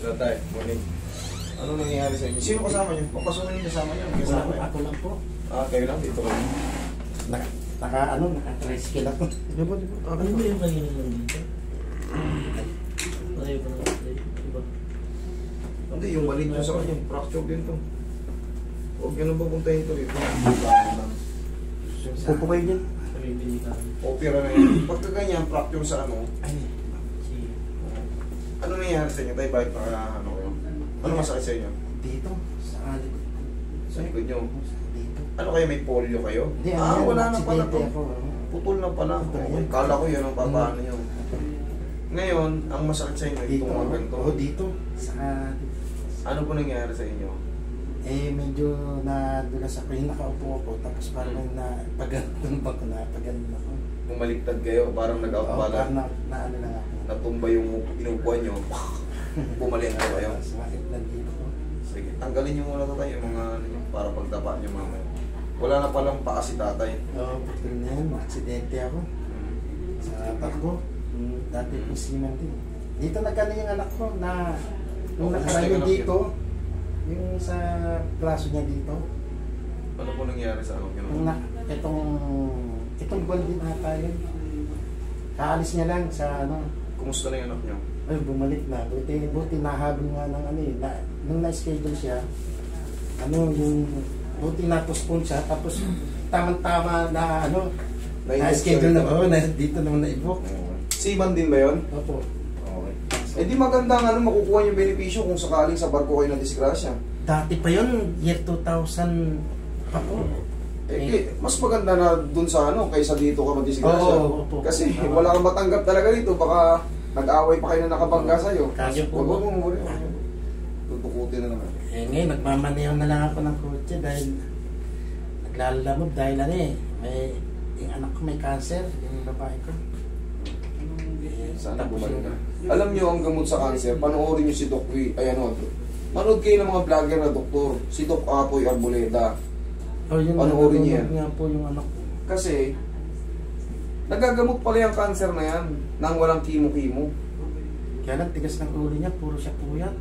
So tayo, morning. Ano nangyayari sa inyo? Sino kasama niyo? Papasukin niyo kasama niyo? Kasama niyo? Ako lang po. Kayo lang, dito lang. Naka-tricycle ako. Di ba? Ano ba yung kanina lang dito? Ayaw pa naman. Diba? Hindi, yung mali nyo sa kanya, fracture din to. Huwag nyo na pupuntahin ito rito. Pupo kayo dyan. Sabi binikahan. Opera na yun. Pagka ganyan, fracture sa ano, Ay, ano nangyayari sa inyo? Tayo, bakit ano kayo? Ano masakit sa inyo? dito. Sa alikod. Sa likod nyo? Dito. Ano kayo, may polio kayo? Hindi, Wala na pala to. aksidente ako. Putol na pala. Okay. Kala ko yun ang papaano nyo. Ngayon, ang masakit sa inyo, Dito. itong mga ganito. Oo, dito. Sa Ano po nangyayari sa inyo? medyo nadulas ako yung nakaupo ako. Tapos parang napagandun ako. Bumaliktad kayo, parang nag-out Oo, pala. parang ano lang ako. Natumba yung inupuan nyo. Bumalik na kayo. Sumakit lang dito. Sige, tanggalin nyo muna tayo yung mga ano nyo, para pagdapa nyo mamaya. Wala na palang paa si tatay. Oo, putol na yan. Aksidente ako. Sa takbo. Dati po siman din. Dito nagkano yung anak ko na nung nakaraan dito, yung sa braso niya dito. Ano po nangyari sa ano? Itong ball din ata yun. Kaalis niya lang sa ano. Kumusta na yung anak nyo? Ay, bumalik na. Buti nahabol nga ng ano eh. Nung na-schedule siya, buti na-postpone siya. Tapos tamang-tama na na-schedule na. Oo, dito naman na-i-book. Seaman din ba yun? Opo. Okay. Eh di maganda nga makukuha yung benepisyo kung sakaling sa barko kayo na disgrasya. Dati pa yun, year 2000 pa po. Mas maganda na dun sa kaysa dito ka madisgrasya. Oo. Kasi wala kang matanggap talaga dito, baka nag-away pa kayo na nakabangga sa'yo. Kaso po. Huwag mo muna. Tutukutin na naman. Ngayon, nagmamaneho na lang ako ng kotse dahil naglalamog dahil yung anak ko may cancer, yung babae ko. Sana bumalik na. Alam nyo, ang gamot sa cancer, panoorin nyo si Doc manood kayo ng mga vlogger na doktor. Si Doc Apoy Arboleda. Panoorin niya. Nga po yung anak ko. Kasi, nagagamot pala yung cancer na yan nang walang chemo-chemo. Kaya lang, tigas ng ulo niya, puro siya puyat.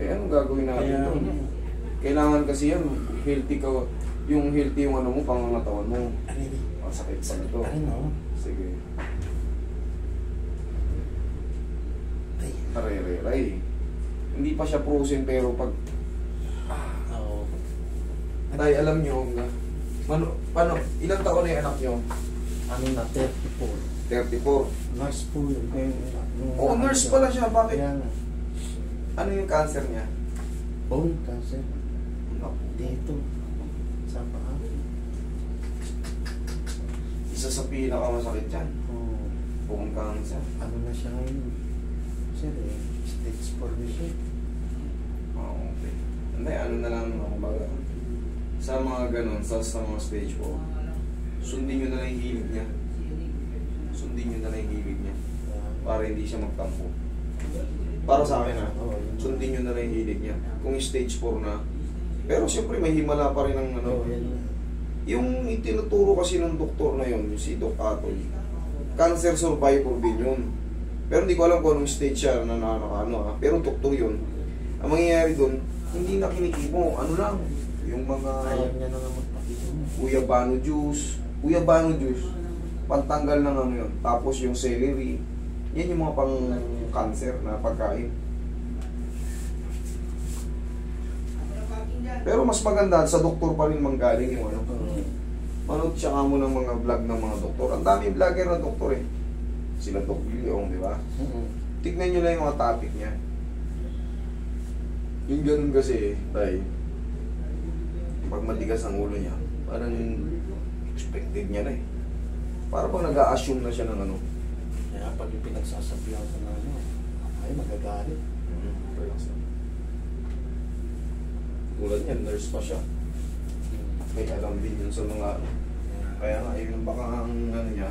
Anong gagawin natin doon? Kailangan kasi yan, healthy ka. Yung healthy yung mo, pangangatawan mo. Masakit sa ito. Sige. Aray. Hindi pa siya frozen pero pag... Tay, alam nyo, paano, ilang taon na yung anak nyo? Na 34. 34. Nurse po yun. Nurse pala siya. Bakit? Ano yung cancer niya? Bone cancer. Dito. Sa paa. Isa sa pinakamasakit dyan. Bone cancer. Ano na siya ngayon? Stage 4 na siya. Okay. Hindi, ano na lang kumbaga. Sa mga ganun, sa mga stage 4, sundin nyo na lang yung hilig niya. Para hindi siya magtampo. Para sa akin sundin nyo na lang yung hilig niya. Kung stage 4 na, pero siyempre may himala pa rin ng yung itinuturo kasi ng doktor na yun, si Doc Atoy, cancer survivor din yun. Pero hindi ko alam kung anong stage siya na pero doktor yun. Ang mangyayari doon, hindi na kinikimo. Ano lang, yung mga Guyabano juice, pantanggal ng yun. Tapos yung celery, yan yung mga pang-cancer na pagkain. Pero mas maganda sa doktor pa rin manggaling yung manood siya mo ng mga vlog ng mga doktor. Ang dami vlogger na doktor eh. Sila Doc Leong, di ba? Tignan nyo lang yung mga topic niya. Yung ganun kasi, pag matigas ang ulo niya, parang expected niya na eh. Para pag nag-a-assume na siya ng Kaya pag yung pinagsasabihan ko na ay magagalit. Tulad niya, nurse pa siya. May alam din yun sa mga Kaya nga, yung baka ang niya,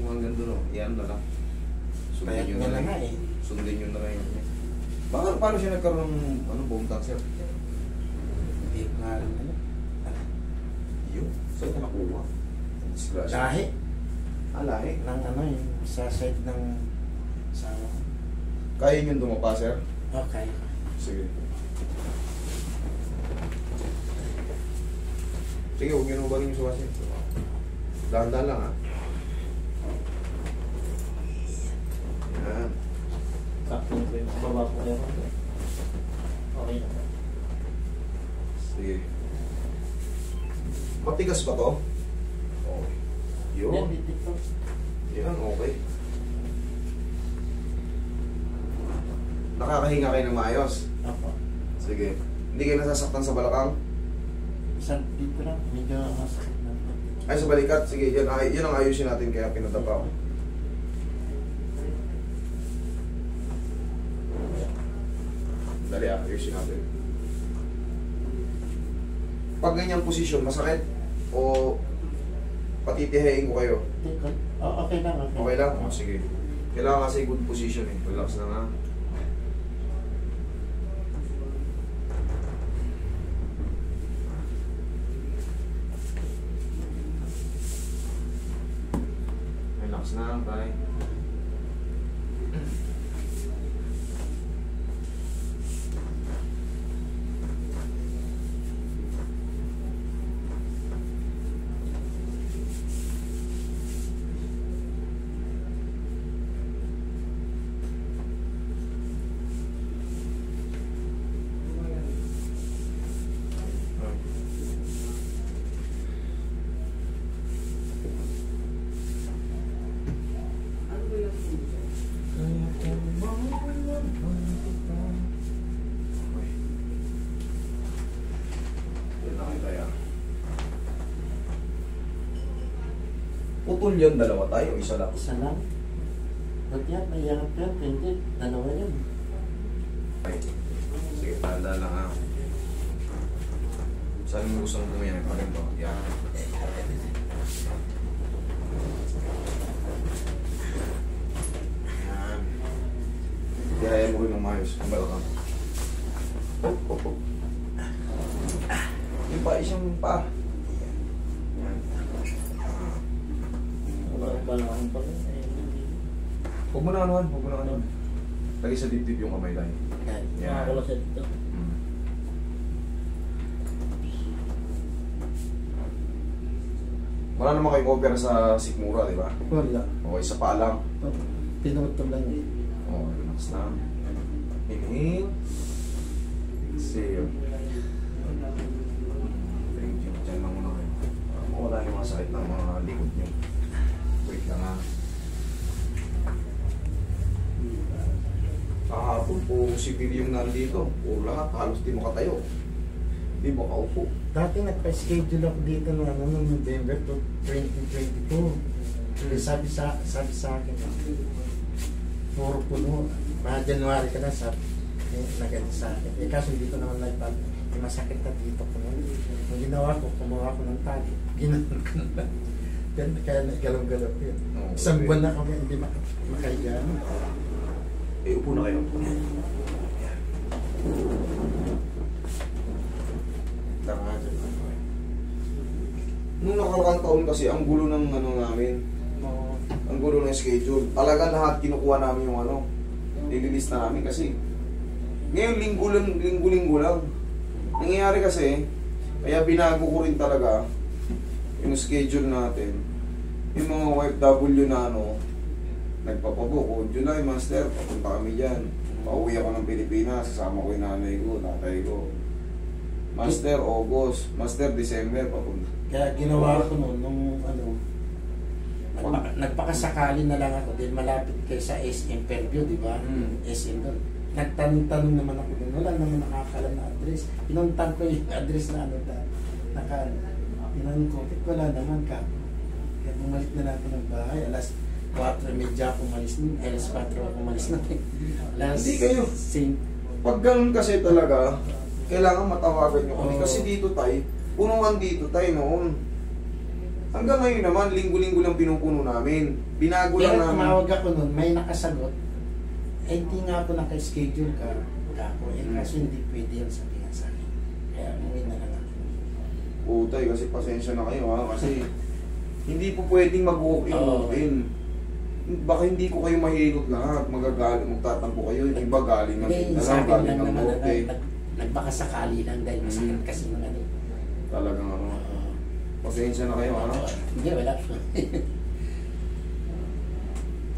hanggang doon, yan na lang. Sundin nyo na lang. Sundin nyo na lang yun. Paano siya nagkaroon ng bone cancer? Hindi ko nga rin Yun, saan ka nakuha? Lahi. Lahi? Yung sa side ng asawa. Kaya nyo dumapa, sir? Okay. Sige. Sige, huwag nyo nang baling yung suwasin. Dahan-dahan lang, ha? Yan. Sakto ko yung baba ko yan. Okay na. Sige. Matigas ba to? Okay. Yun. Yan, okay. Nakakahinga kayo ng maayos. Ako. Sige. Hindi kayo nasasaktan sa balakang? Isang dito lang, medyo masakit na. Ay, sa balikat. Sige, yan ang ayusin natin kaya pinadapa ko. Dali, ayusin natin. Pag ganyang posisyon, masakit? O patitihayin ko kayo? Oh, okay lang. Okay lang? O, sige. Kailangan kasi good position eh. Relax na nga. Relax na lang tayo. Putol yun, dalawa tayo, isa lang. Isa lang. Ba't yan? May yakap yan. Hindi. Dalawa yan. Ay, sige, tanda lang ha. Saan mo gusto mo yan? Maganda. Yan. Yan. Kaya mo rin ng mayos. Ang balakang. Yung pa, isang pa. Yan. Wala akong pala. Huwag mo na anuhan, huwag mo na anuhan. Lagi sa dibdib yung kamay tayo. Yan. Ako lang sa dito. Wala naman kayong opera sa sikmura, di ba? Wala. Okay, sa paa lang. Pinutol lang yun. Oh, relax na. Inhale. Exhale. Thank you. Diyan lang muna kayo. Wala yung mga sakit ng mga likod nyo. Wait lang ha. Kahapon po civil yung nandito. Puro lahat. Halos di makatayo. Di makaupo. Dati nagpa-schedule ako dito noong November 2022. Sabi sa akin, puro puno. Mga January ka na, sabi, naganda sa akin. Eh, kaso dito naman nagpag, may masakit na dito ko noon. Ang ginawa ko, kumuha ko ng tali. Ginawa ko na. Kaya galaw-galaw ko yun. Oh, Isang okay. buwan na kami hindi makahiga. Eh, upo na kayo. Nung nakaraang taon kasi, ang gulo ng ano namin, ang gulo ng schedule. Talaga lahat kinukuha namin yung ano, nililis na namin kasi ngayon linggo-linggo lang. Nangyayari kasi, kaya binago ko rin talaga yung schedule natin. Yung mga OFW na ano, nagpapabook, July, Master, papunta kami dyan. Pauwi ako ng Pilipinas, sasama ko yung nanay ko, tatay ko. Master, August, Master, December, papunta. Kaya ginawa ko noon, nung ano, nagpakasakali na lang ako dahil malapit kayo sa SM Fairview, di ba? SM doon. Nagtanong-tanong naman ako doon. Wala naman nakakalam na address. Pinuntan ko yung address na ano na tinanong ko, wala naman ka. Kaya bumalik na natin ng bahay. Alas 4:30 ako umalis nun. Alas 4 ako umalis na. Hindi kayo. Same. Pag ganun kasi talaga, kailangan matawagan nyo kami. Oo. Kasi dito tayo, punuan dito tayo noon. Hanggang ngayon naman, linggo-linggo lang pinupuno namin. Binago Pero lang namin. tumawag ako nun, may nakasagot. Eh, hindi nga ako naka-schedule ka. Kako. Eh, kaso hindi pwede yan sabihin sa akin. Kaya umuwi na lang ako. Utay, kasi pasensya na kayo ha. Kasi hindi po pwedeng mag-walk-in. Oo. Walk-in. baka hindi ko kayo mahilot lahat, magagaling, magtatampo kayo, yung iba galing ng Hindi, Mindanao, sa akin galing lang ng naman, Norte. nagbakasakali lang dahil masakit kasi mga ano. Talagang ano, pasensya na kayo, ha? Hindi, wala po.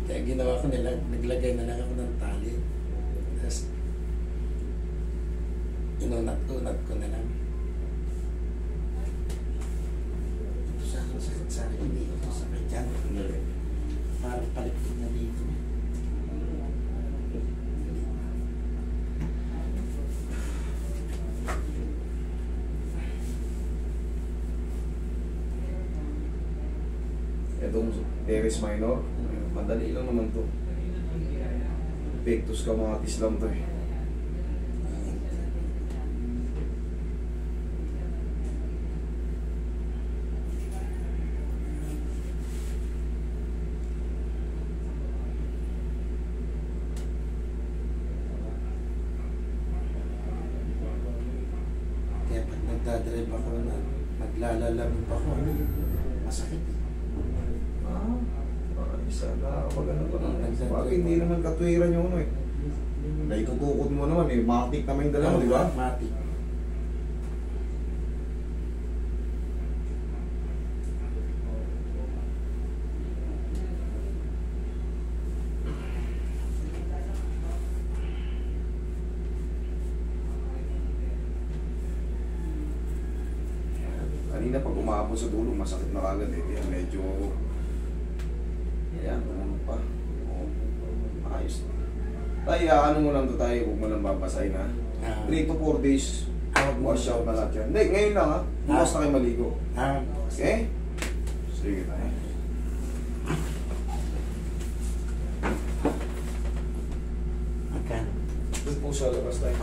Kaya ginawa ko nila, naglagay na lang ako ng tali. Tapos, inunat-unat ko na lang. Ito sa akin, sakit sa akin, hindi ito sakit dyan. Parang palikpid na dito. Itong teres minor, madali lang naman to. Pectus camotis lang to eh. Kaya pag nagdadrive ako na, naglalalamig ako, masakit eh. Isa na, maganda pa naman. Bakit hindi naman katwiran yung ano eh. Naitutukod mo naman eh, matik naman yung dalawa, di ba? Matik. Kanina pag umabot sa dulo, masakit na kagad eh. Kaya medyo... Ayan, ano pa. Oo, ayos na. Tayo, ano mo lang to tayo, huwag mo lang babasahin ha. 3 to 4 days, wash out na lahat yan. Hindi, ngayon lang ha. Bukas na kayo maligo. Okay? Sige tayo. Magkano? Doon po sa labas tayo.